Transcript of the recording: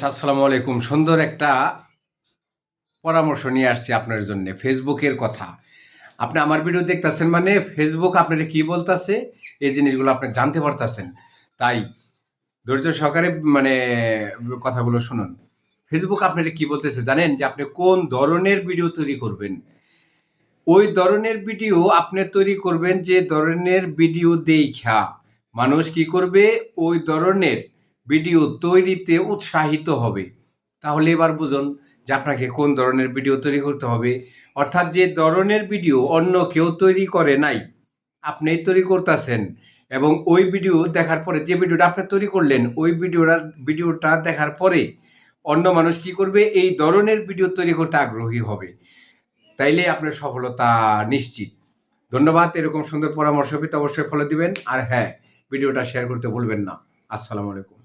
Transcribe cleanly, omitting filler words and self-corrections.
আসসালামু আলাইকুম। সুন্দর একটা পরামর্শ নিয়ে আসছি আপনার জন্য ফেসবুকের কথা। আপনি আমার ভিডিও দেখতেছেন মানে ফেসবুক আপনাকে কি বলতেছে এই জিনিসগুলো আপনি জানতে পারতেছেন। তাই ধৈর্য সহকারে মানে কথাগুলো শুনুন। ফেসবুক আপনাকে কি বলতেছে জানেন? যে আপনি কোন ধরনের ভিডিও তৈরি করবেন। ওই ধরনের ভিডিও আপনি তৈরি করবেন যে ধরনের ভিডিও দেইখা মানুষ কি করবে ওই ধরনের ভিডিও তৈরিতে উৎসাহিত হবে। তাহলে এবার বুঝুন যে আপনাকে কোন ধরনের ভিডিও তৈরি করতে হবে। অর্থাৎ যে ধরনের ভিডিও অন্য কেউ তৈরি করে নাই, আপনিই তৈরি করতেছেন এবং ওই ভিডিও দেখার পরে যে ভিডিওটা আপনি তৈরি করলেন ওই ভিডিওটা দেখার পরে অন্য মানুষ কি করবে এই ধরনের ভিডিও তৈরি করতে আগ্রহী হবে। তাইলে আপনার সফলতা নিশ্চিত। ধন্যবাদ। এরকম সুন্দর পরামর্শ পেতে অবশ্যই ফলো দিবেন। আর হ্যাঁ, ভিডিওটা শেয়ার করতে ভুলবেন না। আসসালামু আলাইকুম।